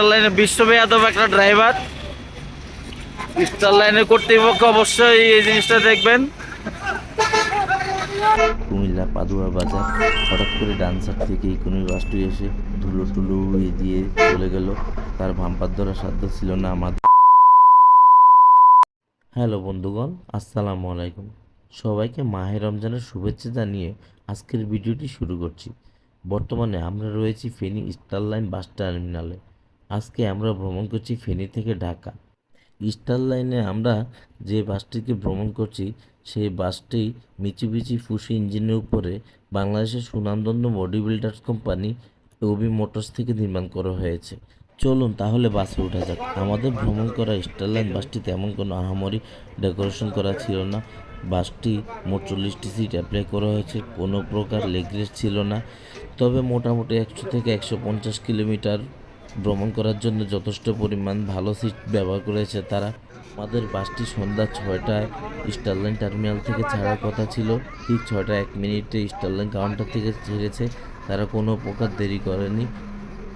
লাইনে বিশ্ববিয়াদব একটা driver. Star লাইনের কর্তৃপক্ষ অবশ্যই এই জিনিসটা দেখবেন। কুমিল্লা পাদুয়া বাজার হঠাৎ করে ডান সাইড থেকে ইকোনমি বাসটি এসে ধুলো টুলো উড়িয়ে দিয়ে চলে গেল। তার ভাম্পার ধরার সাধ্য ছিল না আমাদের। হ্যালো বন্ধুগণ, আসসালামু আলাইকুম। সবাইকে মাহে রমজানের শুভেচ্ছা জানিয়ে আজকের ভিডিওটি শুরু করছি। বর্তমানে আমরা রয়েছি ফেনী স্টার লাইন বাস টার্মিনালে। আজকে আমরা ভ্রমণ করছি ফেনী থেকে ঢাকা। স্টার লাইনে আমরা যে বাসটিকে ভ্রমণ করছি সেই বাসটি মিচুবিশি ফুসি ইঞ্জিনের উপরে বাংলাদেশের সুনামধন্য body builders company OB Motors থেকে নির্মাণ করা হয়েছে। চলুন তাহলে বাসে ওঠা যাক। আমাদের ভ্রমণ করা স্টার লাইন বাসটি তেমন কোনো আহামরি ডেকোরেশন করা ছিল না। বাসটি মোট 40টি সিট অ্যাপ্লাই করা হয়েছে, কোনো প্রকার লেগ রেস্ট ছিল না। তবে মোটামুটি 100 থেকে 150 কিলোমিটার ভ্রমণ করার জন্য যথেষ্ট পরিমাণ ভালো সিট ব্যবহার করেছে তারা। আমাদের বাসটি সন্ধ্যা 6টায় স্টারলাইন টার্মিনাল থেকে ছাড়ার কথা ছিল। ঠিক 6টা 1 মিনিটে স্টারলাইন কাউন্টার থেকে ছেড়েছে। তারা কোনো প্রকার দেরি করেনি।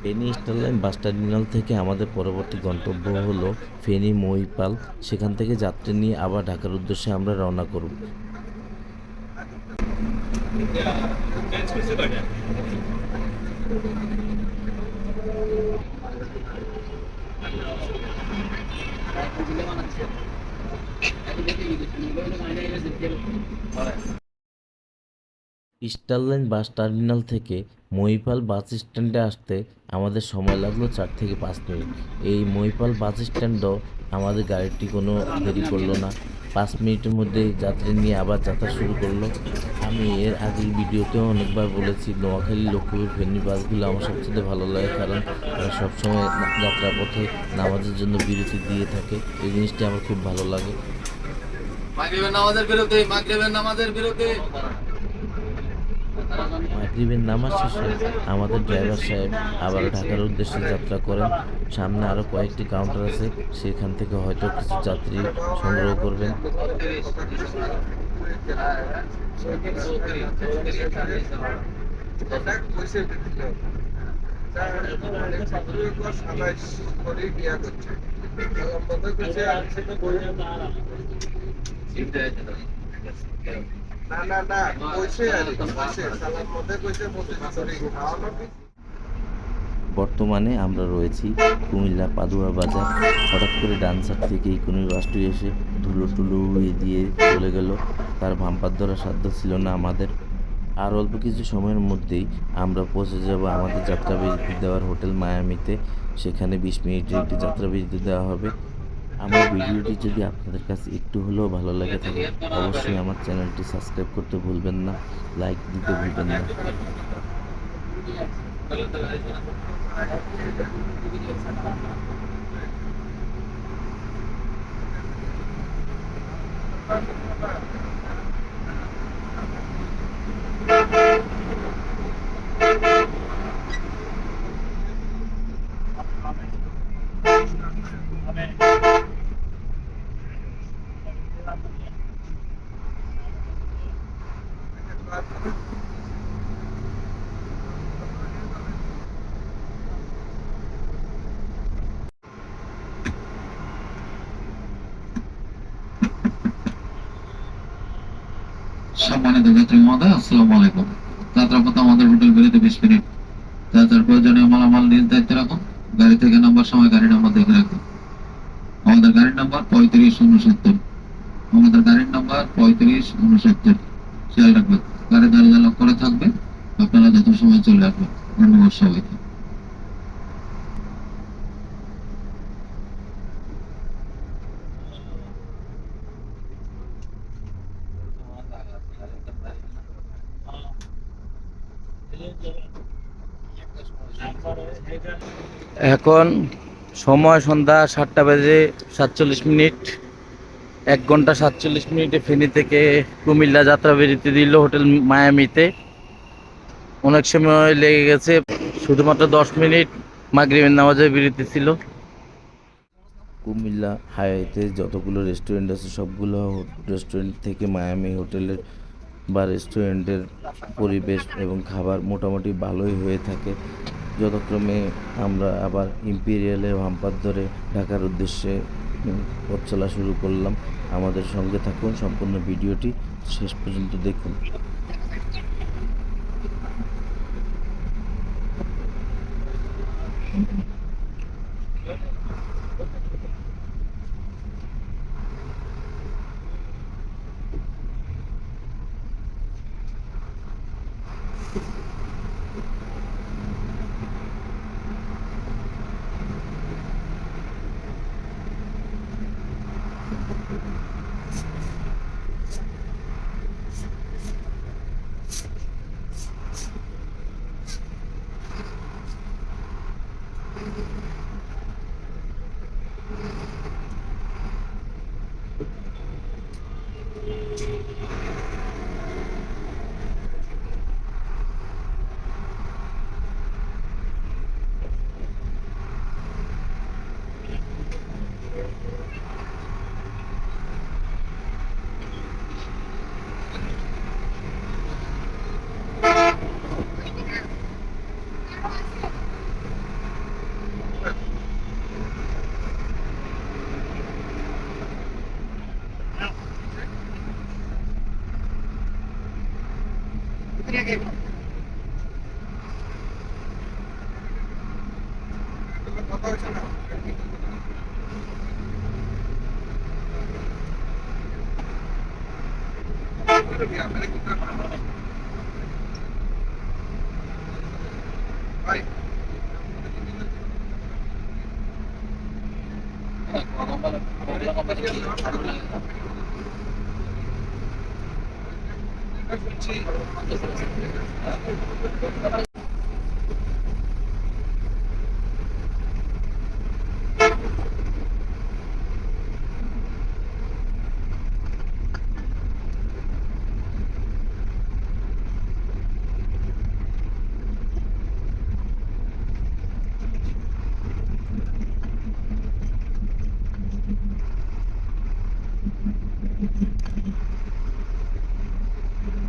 ফেনী স্টারলাইন বাস টার্মিনাল থেকে আমাদের পরবর্তী গন্তব্য হলো ফেনী মহিপাল। সেখান থেকে যাত্রী নিয়ে আবার ঢাকার উদ্দেশ্যে আমরা রওনা করব। স্টারলাইন বাস টার্মিনাল থেকে মহিপাল বাস স্ট্যান্ডে আসতে আমাদের সময় লাগলো 4 থেকে 5 মিনিট। এই মহিপাল বাস স্ট্যান্ডও আমাদের গাড়িটি কোনো দেরি করলো না, 5 মিনিটের মধ্যে যাত্রী নিয়ে আবার যাত্রা শুরু করলো। আমি এর আগের ভিডিওতেও অনেকবার বলেছি, নোয়াখালী লক্ষ্মীপুর ফেনী বাসগুলো আমার সবচেয়ে ভালো লাগে, কারণ তারা সবসময় যাত্রাপথে নামাজের জন্য বিরতি দিয়ে থাকে। এই জিনিসটি আমার খুব ভালো লাগে। মাগরিবের নামাজ শেষে আমাদের ড্রাইভার সাহেব আবার ঢাকার উদ্দেশ্যে যাত্রা করেন। সামনে আরও কয়েকটি কাউন্টার আছে, সেখান থেকে হয়তো কিছু যাত্রী সংগ্রহ করবেন। বর্তমানে আমরা রয়েছি কুমিল্লা পাদুয়া বাজার। হঠাৎ করে ডান সাইড থেকে ইকোনমি বাসটি এসে ধুলো টুলো উড়িয়ে দিয়ে চলে গেল। তার ভাম্পার ধরার সাধ্য ছিল না আমাদের। আর অল্প কিছু সময়ের মধ্যেই আমরা পৌঁছে যাব আমাদের যাত্রা বিরতি দেওয়ার হোটেল মায়ামিতে। সেখানে 20 মিনিটের একটি যাত্রা বিরতি দেওয়া হবে। আমার ভিডিওটি যদি আপনাদের কাছে একটু হলেও ভালো লাগে থাকে, অবশ্যই আমার চ্যানেলটি সাবস্ক্রাইব করতে ভুলবেন না, লাইক দিতে ভুলবেন না। সম্মানিত যাত্রী মহোদয়, আসসালামু আলাইকুম। যাত্রাপথে আমাদের হোটেল বিরতি 20 মিনিট। যাত্রার প্রয়োজনীয় মালামাল নিজ দায়িত্বে রাখুন। গাড়ি থেকে নাম্বার সময় গাড়ি নাম্বার দেখে রাখুন। আমাদের গাড়ির নাম্বার 3569। আমাদের গাড়ির নাম্বার 3569। খেয়াল রাখবেন, গাড়ি দরজা লক করে থাকবে। আপনারা যথাসময়ে চলে আসবেন। ধন্যবাদ সবাইকে। এখন সময় সন্ধ্যা 7টা বেজে 47 মিনিট। 1 ঘন্টা 47 মিনিটে ফেনী থেকে কুমিল্লা যাত্রা বিরতি দিল হোটেল মায়ামিতে। অনেক সময় লেগে গেছে, শুধুমাত্র 10 মিনিট মাগরিবের নামাজের বিরতি ছিল। কুমিল্লা হাইওয়েতে যতগুলো রেস্টুরেন্ট আছে সবগুলো রেস্টুরেন্ট থেকে মায়ামি হোটেলের বা রেস্টুরেন্টের পরিবেশ এবং খাবার মোটামুটি ভালোই হয়ে থাকে। যথাক্রমে আমরা আবার ইম্পেরিয়ালে ভাম্পার ধরে ঢাকার উদ্দেশ্যে পথ চলা শুরু করলাম। আমাদের সঙ্গে থাকুন, সম্পূর্ণ ভিডিওটি শেষ পর্যন্ত দেখুন।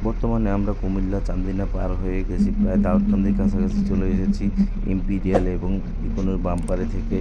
বর্তমানে আমরা কুমিল্লা চান্দিনা পার হয়ে গেছি, প্রায় দাউদকান্দির কাছাকাছি চলে এসেছি ইম্পিরিয়াল এবং ইকোনোর বাম্পারে থেকে।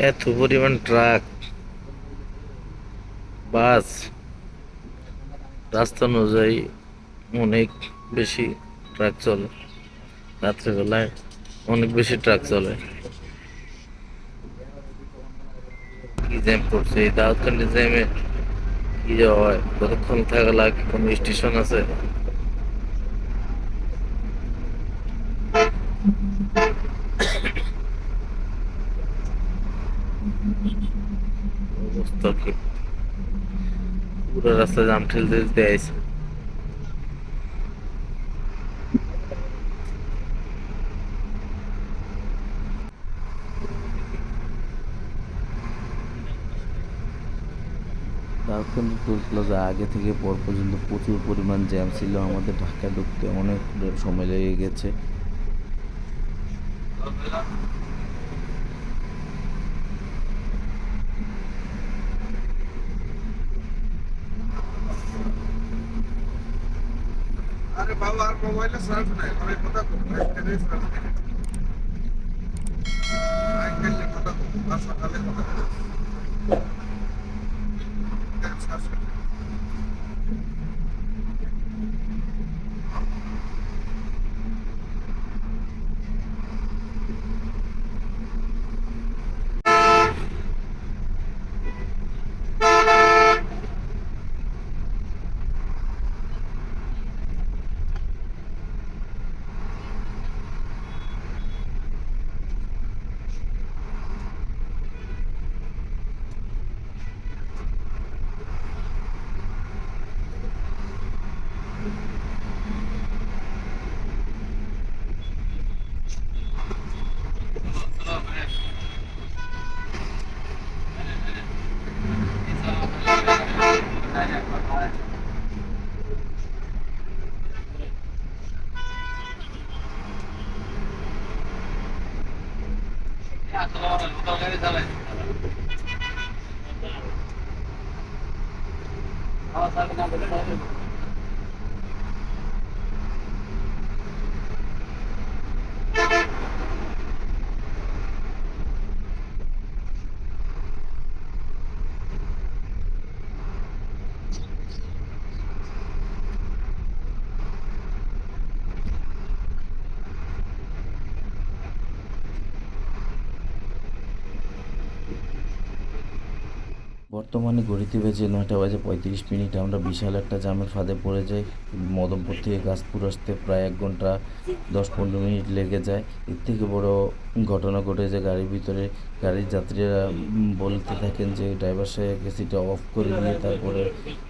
এত পরিমাণ ট্রাক, বাস, রাস্তা অনুযায়ী অনেক বেশি ট্রাক চলে। রাত্রেবেলায় অনেক বেশি ট্রাক চলে। কি জ্যাম করছে এই দাউদকান্দি জ্যামে, কি যে হয়, কতক্ষণ থাকা লাগে, কোনো স্টেশন আছে? অবস্থা কি, পুরো রাস্তা জাম ঠেলতে দিতে আইছে। তারপরে টোল প্লাজা আগে থেকে পর পর্যন্ত প্রচুর পরিমাণ জ্যাম ছিল, আমাদের ঢাকা ঢুকতে অনেক সময় লেগে গেছে। আরে বাবা আর মোবাইলে সার্চ নাই আমি কথা কই এখানে সার্চ নাই আই গেলে কথা কই ভাষা কালে কথা কই সার্চ বর্তমানে ঘড়িতে বেজে 9:35 আমরা বিশাল একটা জামের ফাঁদে পড়ে যাই। মদনপুর থেকে গাজপুর আসতে প্রায় 1 ঘন্টা 10-15 মিনিট লেগে যায়। এর থেকে বড় ঘটনা ঘটে যে গাড়ির ভিতরে গাড়ির যাত্রীরা বলতে থাকেন যে ড্রাইভার সাহেব এসিটা অফ করে দিয়ে তারপরে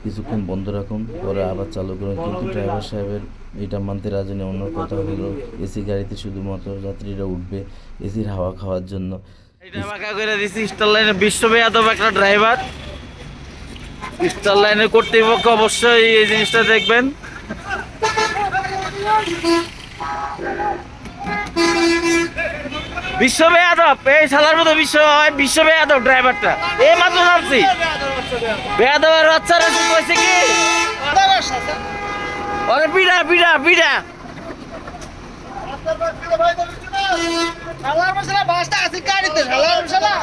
কিছুক্ষণ বন্ধ রাখুন, পরে আবার চালু করুন, কিন্তু ড্রাইভার সাহেবের এটা মানতে রাজি নেই। অন্য কথা হলো এসি গাড়িতে শুধুমাত্র যাত্রীরা উঠবে এসির হাওয়া খাওয়ার জন্য। এটা বাঁকা করে দিছি স্টার লাইনে বিশ্ববিখ্যাত একটা ড্রাইভার। স্টার লাইনের কর্তৃপক্ষ অবশ্যই এই জিনিসটা দেখবেন। বিশ্ববিখ্যাত এই শালার মতো বিশ্ববিখ্যাত ড্রাইভারটা এই মাত্র নামছি। বেয়াদবের বাচ্চারা কইছে কি আরে বিড়া বিড়া বিড়া শালার মশলা বাসটা আছে গাড়িতে শালার মশলা